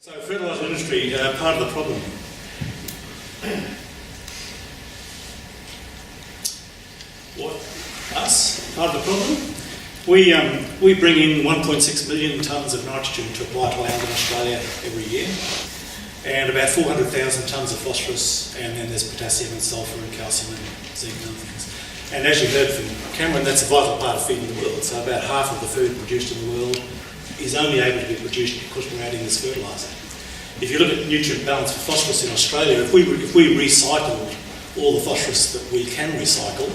So, fertiliser industry, part of the problem. What? Us? Part of the problem? We bring in 1.6 million tonnes of nitrogen to apply to land in Australia every year, and about 400,000 tonnes of phosphorus, and then there's potassium and sulphur and calcium and zinc and other things. And as you heard from Cameron, that's a vital part of feeding the world. So about half of the food produced in the world is only able to be produced because we're adding this fertiliser. If you look at nutrient balance for phosphorus in Australia, if we recycled all the phosphorus that we can recycle,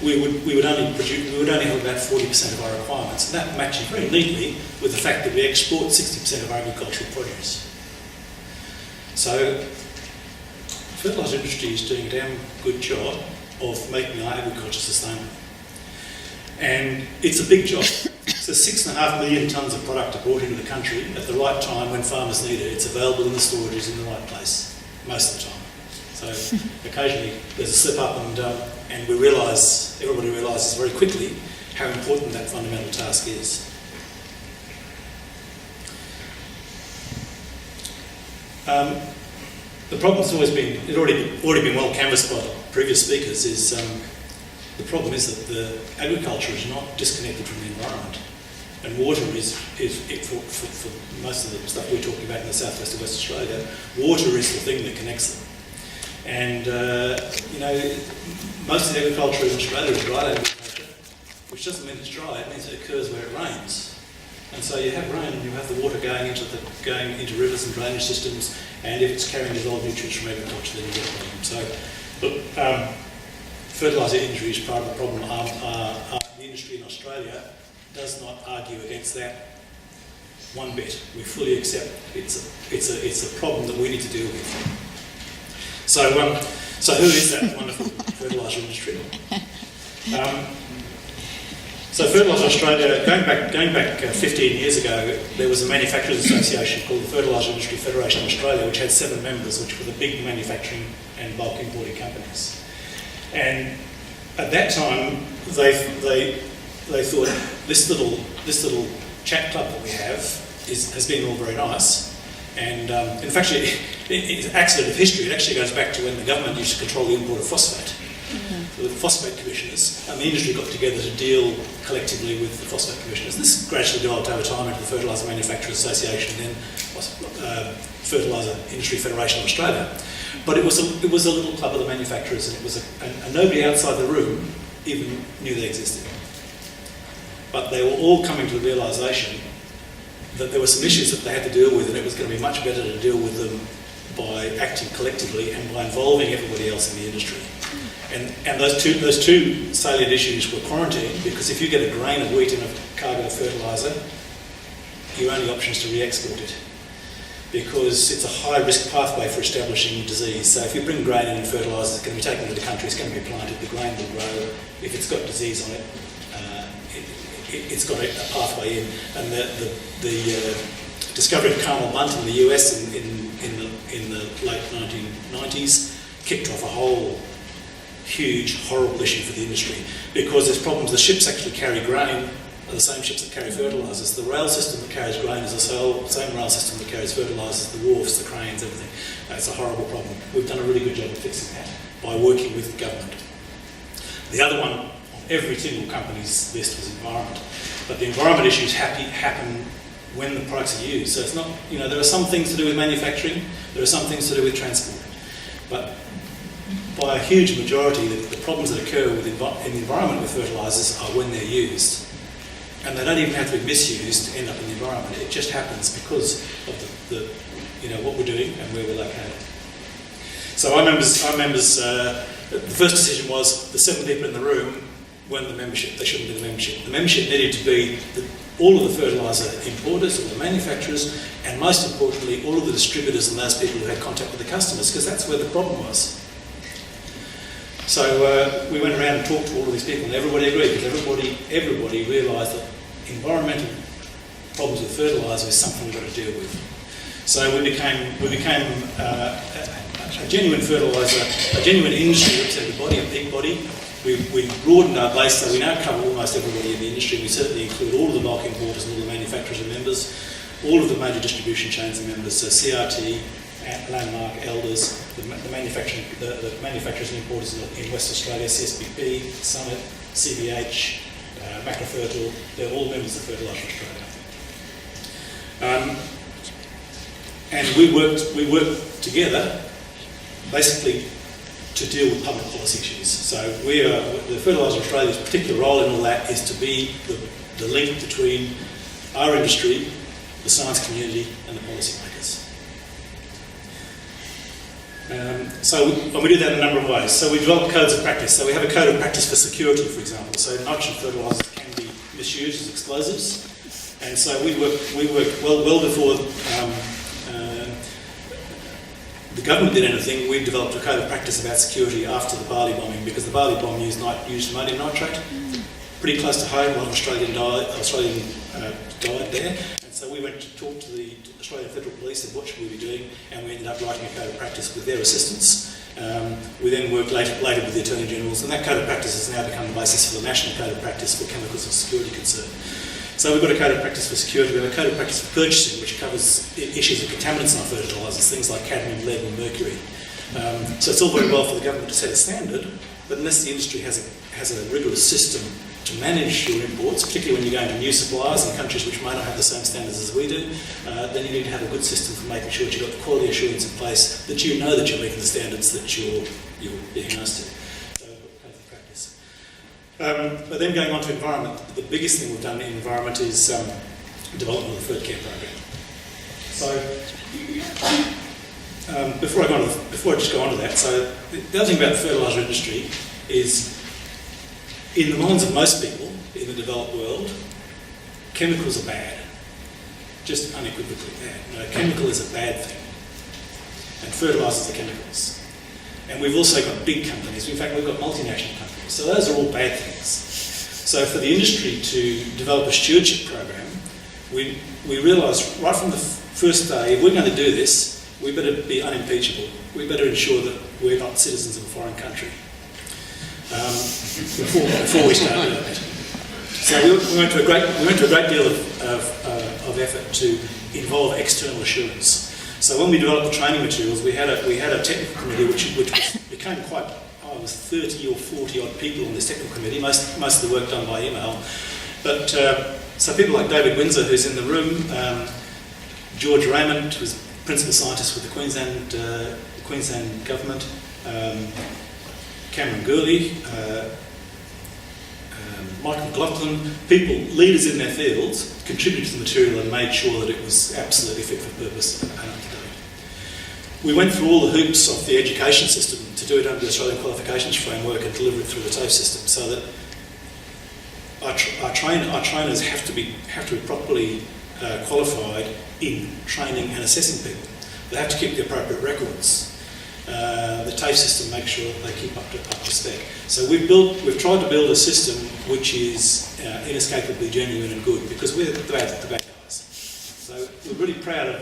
we would only have about 40% of our requirements, and that matches very neatly with the fact that we export 60% of our agricultural produce. So, the fertiliser industry is doing a damn good job of making our agriculture sustainable. And it's a big job. So 6.5 million tonnes of product are brought into the country at the right time when farmers need it. It's available in the storages in the right place, most of the time. So occasionally there's a slip up and everybody realises very quickly how important that fundamental task is. The problem's always been, it's already been well canvassed by the previous speakers, is the problem is that the agriculture is not disconnected from the environment. And water is for most of the stuff we're talking about in the southwest of West Australia, water is the thing that connects them. And, most of the agriculture in Australia is dry agriculture, which doesn't mean it's dry, it means it occurs where it rains. And so you have rain and you have the water going into rivers and drainage systems, and if it's carrying dissolved nutrients from agriculture, then you get a problem. So, look, fertiliser industry is part of the problem. The industry in Australia does not argue against that one bit. We fully accept it's a problem that we need to deal with. So who is that wonderful fertiliser industry? So Fertilizer Australia, going back 15 years ago, there was a manufacturers association called the Fertilizer Industry Federation of Australia, which had 7 members, which were the big manufacturing and bulk importing companies. And at that time, they thought this little chat club that we have has been all very nice. And in fact, it's an accident of history. It actually goes back to when the government used to control the import of phosphate. So the phosphate commissioners, and the industry got together to deal collectively with the phosphate commissioners. This gradually developed over time into the Fertiliser Manufacturers Association, then Fertiliser Industry Federation of Australia. But it was a little club of the manufacturers, and nobody outside the room even knew they existed. But they were all coming to the realisation that there were some issues that they had to deal with, and it was going to be much better to deal with them by acting collectively and by involving everybody else in the industry. And those two salient issues were quarantine, because if you get a grain of wheat in a cargo of fertiliser, your only option is to re-export it, because it's a high-risk pathway for establishing disease. So if you bring grain in and fertiliser, it's going to be taken to the country, it's going to be planted, the grain will grow. If it's got disease on it, it's got a pathway in. And the discovery of caramel bunt in the US in the late 1990s kicked off a whole huge, horrible issue for the industry, because there's problems. The ships actually carry grain, are the same ships that carry fertilisers. The rail system that carries grain is the same rail system that carries fertilisers, the wharfs, the cranes, everything. It's a horrible problem. We've done a really good job of fixing that by working with the government. The other one on every single company's list was environment. But the environment issues happen when the products are used. So it's not, there are some things to do with manufacturing, there are some things to do with transport. But by a huge majority, the problems that occur in the environment with fertilisers are when they're used. And they don't even have to be misused to end up in the environment. It just happens because of the what we're doing and where we're located. So our members, the first decision was the 7 people in the room weren't the membership. They shouldn't be the membership. The membership needed to be all of the fertiliser importers, all the manufacturers, and most importantly, all of the distributors and those people who had contact with the customers, because that's where the problem was. So we went around and talked to all of these people, and everybody agreed, because everybody realised that environmental problems with fertiliser is something we've got to deal with. So we became a genuine fertiliser, a genuine industry representative body, a peak body. We broadened our base, so we now cover almost everybody in the industry. We certainly include all of the bulk importers and all the manufacturers and members. All of the major distribution chains are members, so CRT, Landmark, Elders, the manufacturers and importers in West Australia, CSBP, Summit, CBH, Macrofertil, they're all members of Fertilizer Australia. And we worked together basically to deal with public policy issues. So the Fertilizer Australia's particular role in all that is to be the link between our industry, the science community and the policymakers. And we do that in a number of ways. So we develop codes of practice. So we have a code of practice for security, for example. So nitrogen fertilisers can be misused as explosives. And so we work well before the government did anything. We developed a code of practice about security after the Bali bombing, because the Bali bomb used ammonium nitrate. Pretty close to home, a lot of Australian died there. And so we went to talk to the Australian Federal Police and what should we be doing, and we ended up writing a code of practice with their assistance. We then worked later with the Attorney Generals, and that code of practice has now become the basis for the National Code of Practice for Chemicals of Security Concern. So we've got a code of practice for security, we have a code of practice for purchasing, which covers issues of contaminants in our fertilisers, things like cadmium, lead and mercury. So it's all very well for the government to set a standard, but unless the industry has a rigorous system to manage your imports, particularly when you're going to new suppliers in countries which may not have the same standards as we do, then you need to have a good system for making sure that you've got the quality assurance in place, that you know that you're meeting the standards that you're being asked to. So, code of practice. But then going on to environment, the biggest thing we've done in environment is development of the Fertcare program. So, before I just go on to that, so the other thing about the fertiliser industry is, in the minds of most people in the developed world, chemicals are bad. Just unequivocally bad. Chemical is a bad thing. And fertilisers are chemicals. And we've also got big companies. In fact, we've got multinational companies. So those are all bad things. So for the industry to develop a stewardship program, we realised right from the first day, if we're going to do this, we better be unimpeachable. We better ensure that we're not citizens of a foreign country. Before we start doing that. So we went to a great deal of effort to involve external assurance. So when we developed the training materials, we had a technical committee which became quite, it was 30 or 40 odd people on this technical committee, most of the work done by email. But so people like David Windsor, who's in the room, George Raymond, who's principal scientist with the Queensland government, Cameron Gurley, Mike McLaughlin, leaders in their fields, contributed to the material and made sure that it was absolutely fit for purpose and up to date. We went through all the hoops of the education system to do it under the Australian Qualifications Framework and deliver it through the TAFE system, so that our trainers have to be properly qualified in training and assessing people. They have to keep the appropriate records. The TAFE system makes sure that they keep up to spec. So we've tried to build a system which is inescapably genuine and good, because we're the bad guys. So we're really proud of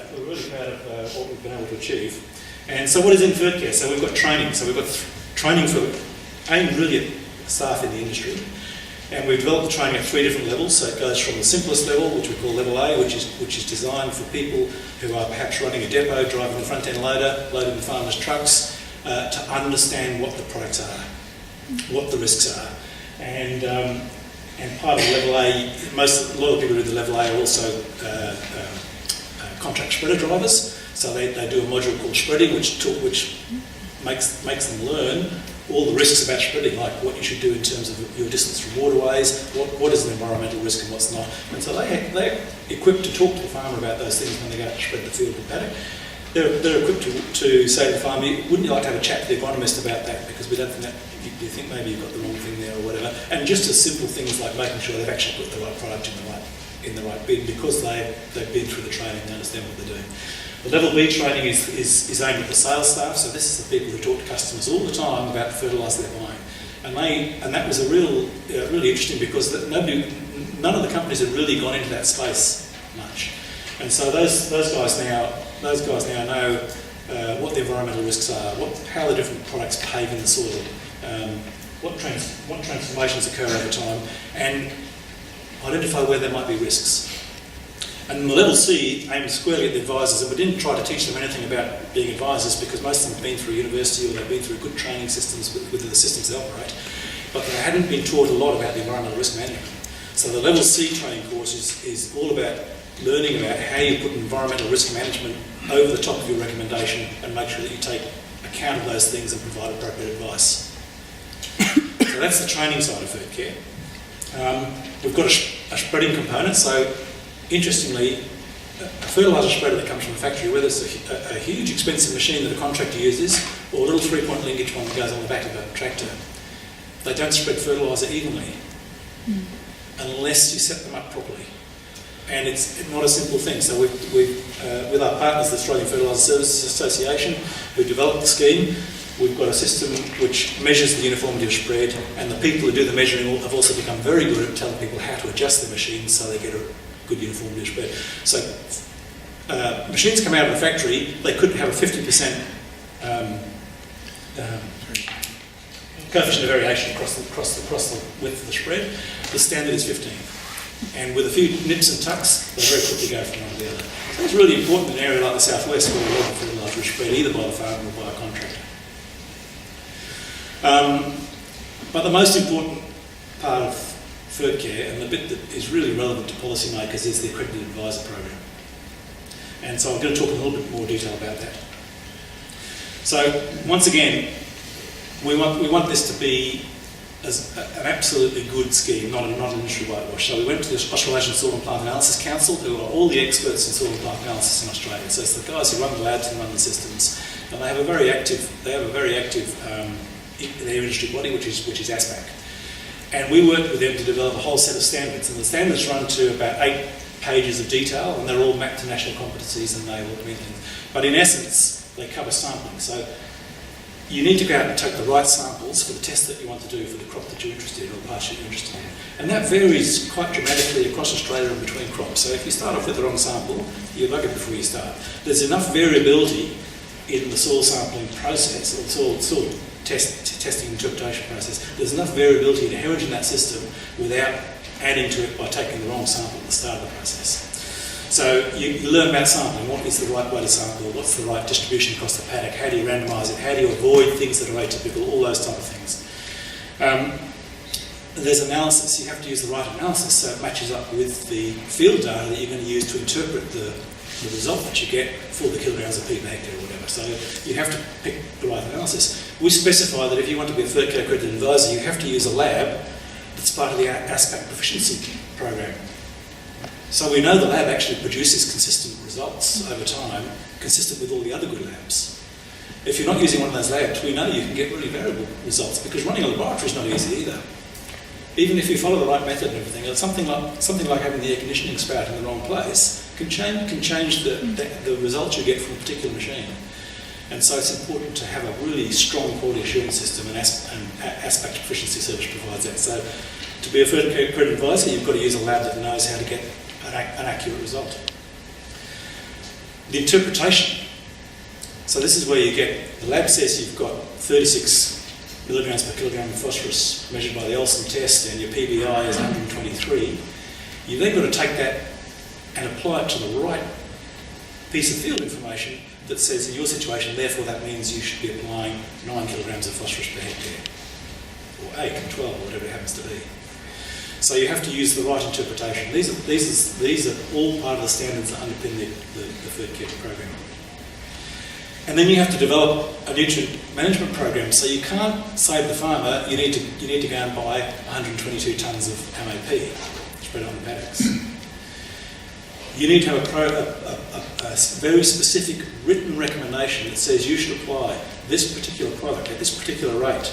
what we've been able to achieve. And so what is in Fertcare? So we've got training. So we've got training aimed really at staff in the industry. And we've developed the training at 3 different levels. So it goes from the simplest level, which we call level A, which is designed for people who are perhaps running a depot, driving the front end loader, loading the farmers' trucks, to understand what the products are, what the risks are. And part of level A, a lot of people who do the level A are also contract spreader drivers. So they do a module called spreading, which makes them learn all the risks about spreading, like what you should do in terms of your distance from waterways, what is an environmental risk and what's not. And so they're equipped to talk to the farmer about those things when they go out to spread the field and paddock. They're equipped to say to the farmer, wouldn't you like to have a chat with the agronomist about that, because we don't think that, you think maybe you've got the wrong thing there or whatever. And just as simple things like making sure they've actually put the right product in the right bin, because they've been through the training and understand what they're doing. The level B training is aimed at the sales staff, so this is the people who talk to customers all the time about the fertiliser they're buying. And that was really interesting, because none of the companies had really gone into that space much. And so those guys now know what the environmental risks are, how the different products behave in the soil, what transformations occur over time, and identify where there might be risks. And the level C aimed squarely at the advisors, and we didn't try to teach them anything about being advisors because most of them have been through university or they've been through good training systems within the systems they operate, but they hadn't been taught a lot about the environmental risk management. So the level C training course is all about learning about how you put environmental risk management over the top of your recommendation and make sure that you take account of those things and provide appropriate advice. So that's the training side of Fertcare. We've got a spreading component. So interestingly, a fertiliser spreader that comes from a factory, whether it's a huge expensive machine that a contractor uses or a little 3-point linkage one that goes on the back of a tractor, they don't spread fertiliser evenly unless you set them up properly. And it's not a simple thing. So we've with our partners, the Australian Fertilizer Services Association, we've developed the scheme. We've got a system which measures the uniformity of spread, and the people who do the measuring have also become very good at telling people how to adjust their machines so they get a good uniformity of spread. So machines come out of the factory, they could have a 50% coefficient of variation across the width of the spread. The standard is 15. And with a few nips and tucks, they very quickly go from one to the other. So it's really important in an area like the southwest where a lot of fertiliser is spread either by the farmer or by a contractor. But the most important part of Fertcare, and the bit that is really relevant to policymakers, is the Accredited Advisor Program. And so I'm going to talk in a little bit more detail about that. So once again, we want this to be as an absolutely good scheme, not an industry whitewash. So we went to the Australasian Soil and Plant Analysis Council, who are all the experts in soil and plant analysis in Australia. So it's the guys who run the labs and run the systems, and they have a very active their industry body, which is ASPAC. And we worked with them to develop a whole set of standards, and the standards run to about 8 pages of detail, and they're all mapped to national competencies, and they all mean things. But in essence, they cover sampling. So you need to go out and take the right samples for the test that you want to do for the crop that you're interested in or the pasture you're interested in. And that varies quite dramatically across Australia and between crops. So if you start off with the wrong sample, you're buggered before you start. There's enough variability in the soil sampling process, or soil testing interpretation process. There's enough variability inherent in that system without adding to it by taking the wrong sample at the start of the process. So you learn about sampling. What is the right way to sample? What's the right distribution across the paddock? How do you randomise it? How do you avoid things that are atypical? All those type of things. There's analysis. You have to use the right analysis so it matches up with the field data that you're going to use to interpret the result that you get for the kilograms of P per hectare or whatever. So you have to pick the right analysis. We specify that if you want to be a Fertcare accredited advisor, you have to use a lab that's part of the ASPAC proficiency program. So we know the lab actually produces consistent results over time, consistent with all the other good labs. If you're not using one of those labs, we know you can get really variable results because running a laboratory is not easy either. Even if you follow the right method and everything, something like having the air conditioning spout in the wrong place can change the results you get from a particular machine. And so it's important to have a really strong quality assurance system, and ASPAC Proficiency Service provides that. So to be a Fertcare accredited advisor, you've got to use a lab that knows how to get an accurate result. The interpretation. So this is where you get, the lab says you've got 36 milligrams per kilogram of phosphorus measured by the Olsen test, and your PBI is 123. You've then got to take that and apply it to the right piece of field information that says in your situation, therefore that means you should be applying 9 kilograms of phosphorus per hectare, or 8 or 12, or whatever it happens to be. So you have to use the right interpretation. These are all part of the standards that underpin the Fertcare program. And then you have to develop a nutrient management program. So you can't save the farmer. You need to go and buy 122 tonnes of MAP spread on the paddocks. You need to have a very specific written recommendation that says you should apply this particular product at this particular rate.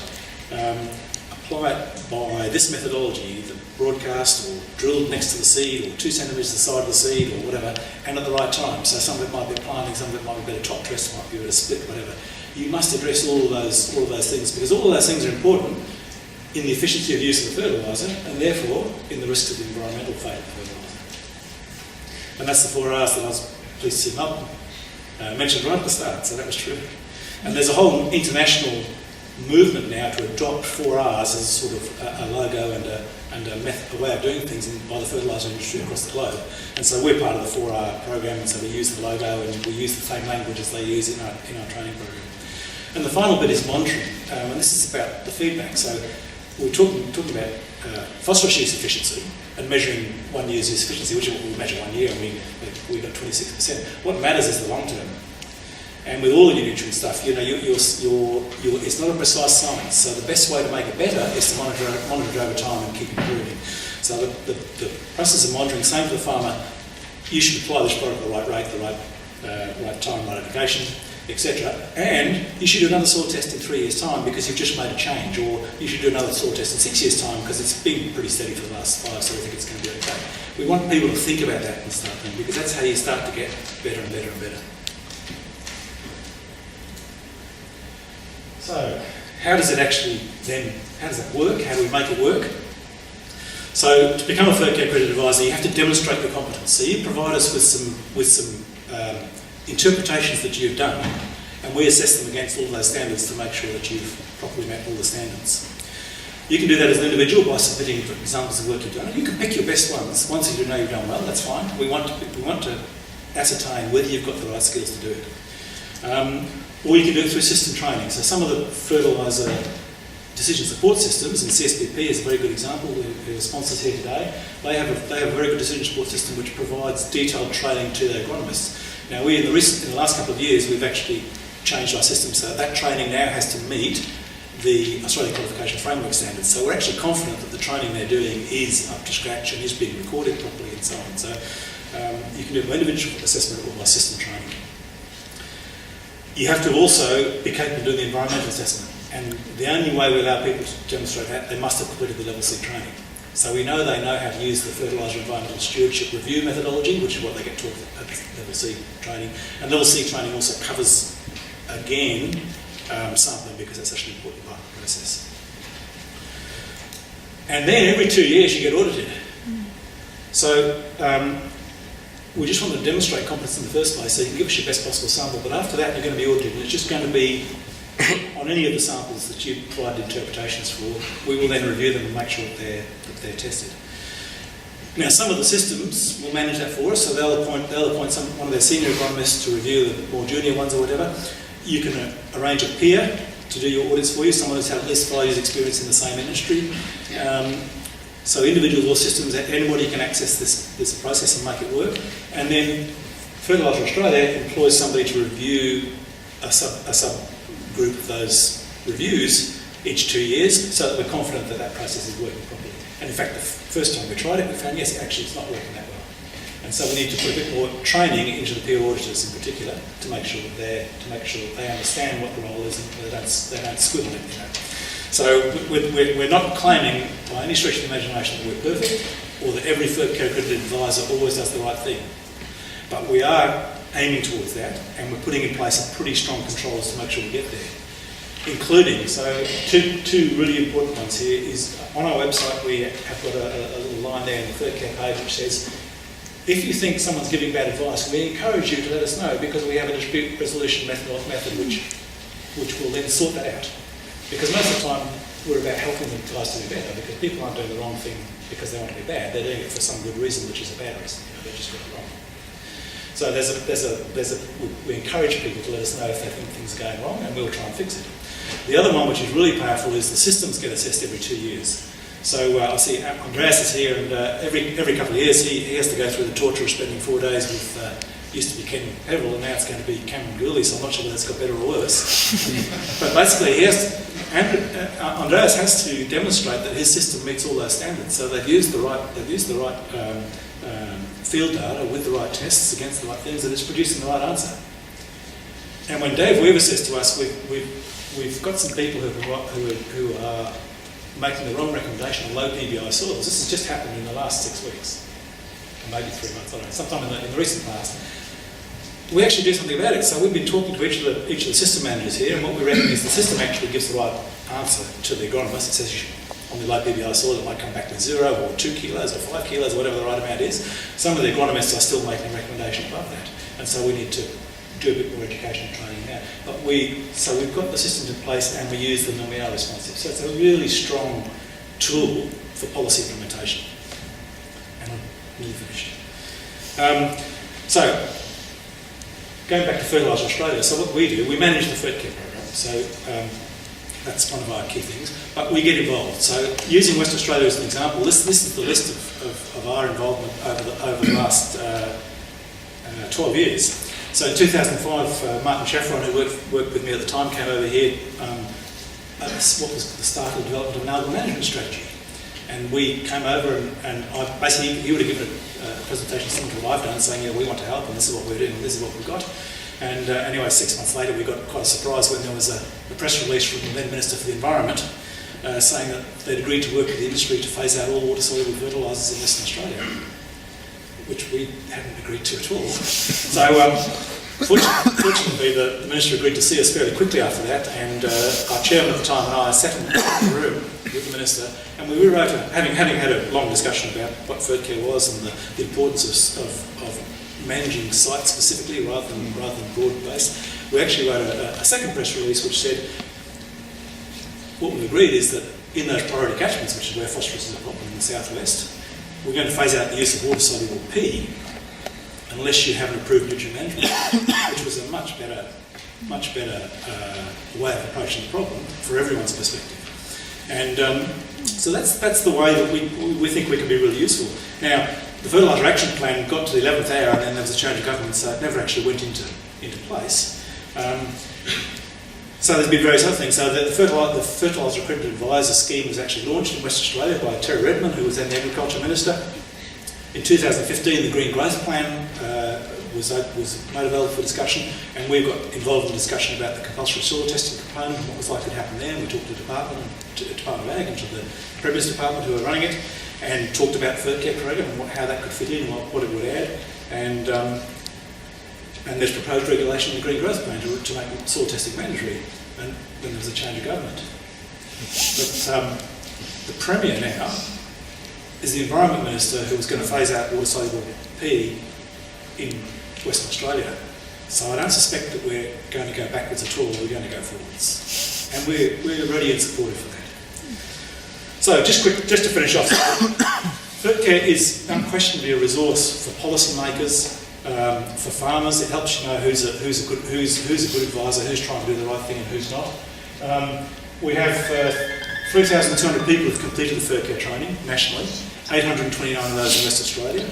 Apply it by this methodology, either broadcast or drilled next to the seed or 2 centimetres to the side of the seed or whatever, and at the right time. So some of it might be planting, some of it might be better top dress, might be better split, whatever. You must address all of those things because all of those things are important in the efficiency of use of the fertiliser and therefore in the risks of the environmental fate of the fertiliser. And that's the 4 R's that I was pleased to see Malcolm mentioned right at the start, so that was true. And there's a whole international movement now to adopt 4Rs as sort of a logo and a way of doing things by the fertiliser industry across the globe. And so we're part of the 4R program, and so we use the logo and we use the same language as they use in our training program. And the final bit is monitoring, and this is about the feedback. So we're talking about phosphorus use efficiency and measuring 1 year's use efficiency, which is what we measure 1 year, and we got 26%. What matters is the long term. And with all the new nutrient stuff, you know, it's not a precise science. So the best way to make it better is to monitor it over time and keep improving. So the process of monitoring, same for the farmer. You should apply this product at the right rate, the right time, right application, etc. And you should do another soil test in 3 years' time because you've just made a change, or you should do another soil test in 6 years' time because it's been pretty steady for the last 5, so we think it's going to be okay. We want people to think about that and start thinking, because that's how you start to get better and better and better. So, how does it actually then, how does that work? How do we make it work? So, to become a Fertcare accredited advisor, you have to demonstrate your competence. So you provide us with some interpretations that you've done, and we assess them against all those standards to make sure that you've properly met all the standards. You can do that as an individual by submitting examples of work you've done. You can pick your best ones. Once you know you've done well, that's fine. We want to ascertain whether you've got the right skills to do it. Or you can do it through system training. So some of the fertiliser decision support systems, and CSBP is a very good example, who are sponsors here today. They have a very good decision support system which provides detailed training to their agronomists. Now in the last couple of years we've actually changed our system so that training now has to meet the Australian Qualification Framework standards. So we're actually confident that the training they're doing is up to scratch and is being recorded properly and so on. So you can do it by individual assessment or by system training. You have to also be capable of doing the environmental assessment, and the only way we allow people to demonstrate that, they must have completed the Level C training. So we know they know how to use the Fertiliser Environmental Stewardship Review methodology, which is what they get taught at Level C training. And Level C training also covers, again, sampling, because that's actually an important part of the process. And then every 2 years you get audited. So we just want to demonstrate competence in the first place, so you can give us your best possible sample, but after that you're going to be audited, and it's just going to be on any of the samples that you provided interpretations for. We will then review them and make sure that they're tested. Now some of the systems will manage that for us, so they'll appoint one of their senior agronomists to review the more junior ones or whatever. You can arrange a peer to do your audits for you, someone who's had at least 5 years experience in the same industry. So individual or systems, anybody can access this process and make it work. And then Fertilizer Australia employs somebody to review a subgroup of those reviews each 2 years, so that we're confident that that process is working properly. And in fact, the first time we tried it, we found, yes, actually it's not working that well. And so we need to put a bit more training into the peer auditors in particular to make sure that they understand what the role is and they don't squibble it, you know. So we're not claiming by any stretch of the imagination that we're perfect or that every Fertcare accredited advisor always does the right thing. But we are aiming towards that, and we're putting in place some pretty strong controls to make sure we get there. Including, so two really important ones here is on our website we have got a little line there in the Fertcare page which says, if you think someone's giving bad advice, we encourage you to let us know, because we have a dispute resolution method which will then sort that out. Because most of the time we're about helping the guys to do better, because people aren't doing the wrong thing because they want to be bad. They're doing it for some good reason, which is a bad reason. You know, they just got it wrong. So we encourage people to let us know if they think things are going wrong, and we'll try and fix it. The other one, which is really powerful, is the systems get assessed every 2 years. So I see Andreas is here, and every couple of years he has to go through the torture of spending 4 days with. Used to be Ken Peveril, and now it's going to be Cameron Gooley, so I'm not sure whether it's got better or worse. But basically, Andreas has to demonstrate that his system meets all those standards. So they've used the right field data with the right tests against the right things, and it's producing the right answer. And when Dave Weaver says to us, we've got some people who are making the wrong recommendation on low PBI soils. This has just happened in the last 6 weeks, or maybe 3 months. I don't know, sometime in the recent past. We actually do something about it. So we've been talking to each of the system managers here, and what we reckon is the system actually gives the right answer to the agronomist. It says on the low PBI soil it might come back to 0 or 2 kilos or 5 kilos or whatever the right amount is. Some of the agronomists are still making a recommendation above that, and so we need to do a bit more education and training now. But so we've got the systems in place and we use them and we are responsive. So it's a really strong tool for policy implementation. And I'm nearly finished. So, going back to Fertilizer Australia, so what we do, we manage the Fertcare program. So that's one of our key things. But we get involved. So using West Australia as an example, this is the list of our involvement over the last 12 years. So in 2005, Martin Chaffron, who worked with me at the time, came over here. What was the start of the development of an algal management strategy. And we came over and he would have given a presentation similar to what I've done, saying, we want to help and this is what we're doing and this is what we've got. And anyway, 6 months later we got quite a surprise when there was a press release from the then Minister for the Environment saying that they'd agreed to work with the industry to phase out all water-soluble fertilisers in Western Australia, which we hadn't agreed to at all. So fortunately the Minister agreed to see us fairly quickly after that, and our chairman at the time and I sat in the room with the Minister, and we wrote, having had a long discussion about what Fertcare was and the importance of managing sites specifically rather than broad-based, we actually wrote a second press release which said what we agreed is that in those priority catchments, which is where phosphorus is a problem in the southwest, we're going to phase out the use of water-soluble P unless you have an approved nutrient management, which was a much better way of approaching the problem for everyone's perspective. And so that's the way that we think we can be really useful. Now, the Fertilizer Action Plan got to the 11th hour and then there was a change of government, so it never actually went into place. So there's been various other things. So the Fertilizer Accredited Advisor scheme was actually launched in Western Australia by Terry Redmond, who was then the Agriculture Minister. In 2015, the Green Growth Plan was made available for discussion, and we got involved in the discussion about the compulsory soil testing component and what was likely to happen there. We talked to the Department of Ag and to the Premier's Department who are running it, and talked about the Fertcare program and how that could fit in and what it would add. And there's proposed regulation in the Green Growth Plan to make soil testing mandatory, and then there was a change of government. But the Premier now is the Environment Minister who was going to phase out water-soluble P in Western Australia. So I don't suspect that we're going to go backwards at all, we're going to go forwards. And we're ready and supportive for that. So just to finish off, Fertcare is unquestionably a resource for policymakers, for farmers. It helps you know who's a good advisor, who's trying to do the right thing and who's not. We have 3,200 people who've completed the Fertcare training nationally, 829 of those in West Australia,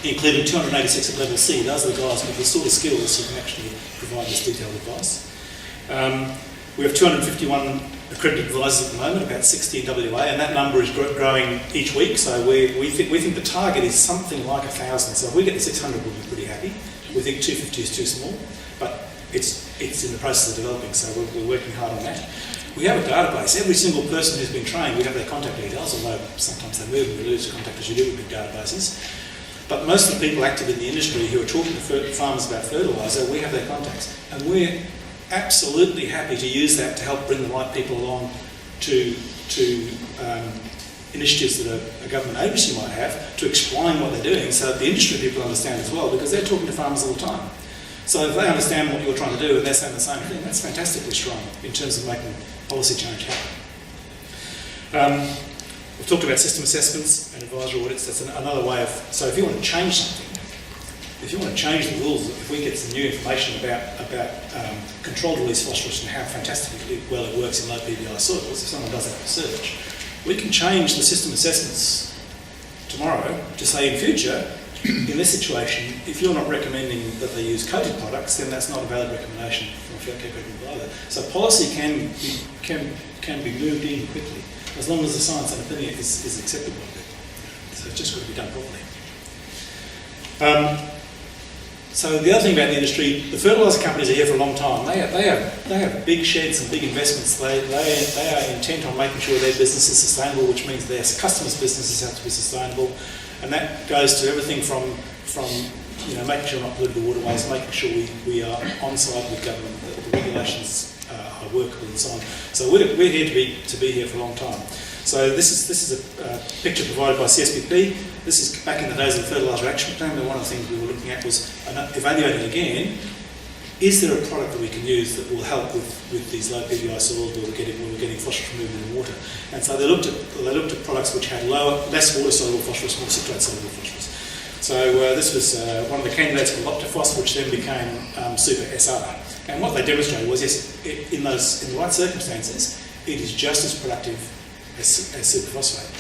including 286 at level C. Those are the guys with the sort of skills who can actually provide this detailed advice. We have 251 accredited advisors at the moment, about 60 in WA, and that number is growing each week. So we think the target is something like 1,000. So if we get to 600, we'll be pretty happy. We think 250 is too small, but it's in the process of developing, so we're working hard on that. We have a database. Every single person who's been trained, we have their contact details, although sometimes they move and we lose contact as you do with big databases. But most of the people active in the industry who are talking to farmers about fertiliser, we have their contacts. And we're absolutely happy to use that to help bring the right people along to initiatives that a government agency might have to explain what they're doing so that the industry people understand as well, because they're talking to farmers all the time. So if they understand what you're trying to do and they're saying the same thing, that's fantastically strong in terms of making policy change happen. We've talked about system assessments and advisory audits. That's another way of... So if you want to change something, if you want to change the rules, if we get some new information about controlled release phosphorus and how fantastically well it works in low PBI soils, if someone does that research, we can change the system assessments tomorrow to say in future, in this situation, if you're not recommending that they use coated products, then that's not a valid recommendation from a Fertcare provider. So policy can be moved in quickly, as long as the science and opinion is acceptable of it. So it's just got to be done properly. So the other thing about the industry, the fertiliser companies are here for a long time. They have big sheds and big investments. They are intent on making sure their business is sustainable, which means their customers' businesses have to be sustainable. And that goes to everything from making sure we're not polluting the waterways, making sure we are on side with government, that the regulations are workable and so on. So we're here to be here for a long time. So this is a picture provided by CSBP. This is back in the days of the Fertilizer Action Plan, and one of the things we were looking at was evaluating again is there a product that we can use that will help with these low PBI soils where we're getting phosphorus removed in the water? And so they looked at products which had less water-soluble phosphorus, more citrate-soluble phosphorus. So this was one of the candidates called Optiphos, which then became Super SR. And what they demonstrated was, yes, in the right circumstances, it is just as productive as superphosphate.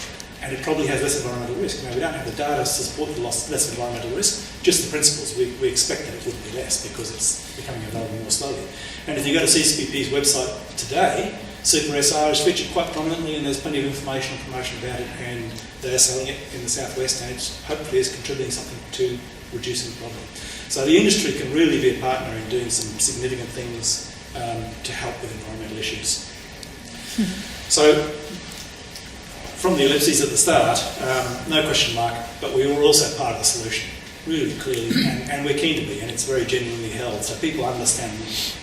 And it probably has less environmental risk. Now, we don't have the data to support the less environmental risk, just the principles. We expect that it would be less because it's becoming available more slowly. And if you go to CCPP's website today, Super SR is featured quite prominently, and there's plenty of information and promotion about it, and they're selling it in the southwest, and it's hopefully is contributing something to reducing the problem. So the industry can really be a partner in doing some significant things to help with environmental issues. So, from the ellipses at the start, no question mark, but we were also part of the solution, really clearly, and we're keen to be, and it's very genuinely held. So people understand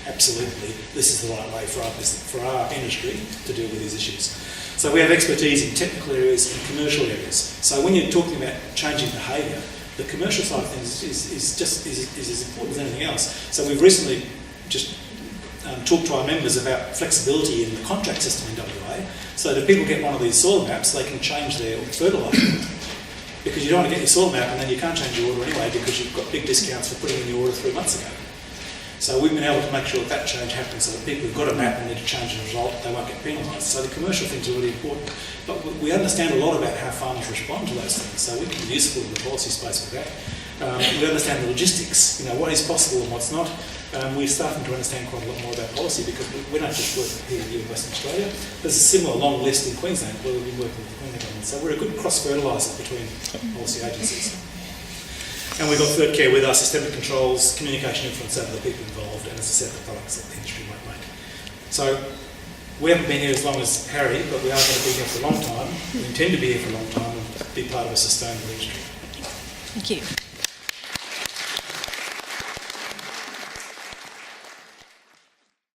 absolutely this is the right way for our business, for our industry to deal with these issues. So we have expertise in technical areas and commercial areas. So when you're talking about changing behaviour, the commercial side of things is as important as anything else. So we've recently just talked to our members about flexibility in the contract system in WA. So that if people get one of these soil maps, they can change their fertiliser. Because you don't want to get your soil map and then you can't change your order anyway because you've got big discounts for putting in your order 3 months ago. So we've been able to make sure that change happens so that people who've got a map and need to change the result, they won't get penalised. So the commercial things are really important. But we understand a lot about how farmers respond to those things, so we can be useful in the policy space with that. We understand the logistics, what is possible and what's not. We're starting to understand quite a lot more about policy because we don't just work here in Western Australia. There's a similar long list in Queensland where we've been working with the Queensland government. So we're a good cross-fertiliser between policy agencies. And we've got Fertcare with our systemic controls, communication influence over the people involved, and as I said, the products that the industry might make. So we haven't been here as long as Harry, but we are going to be here for a long time. We intend to be here for a long time and be part of a sustainable industry. Thank you.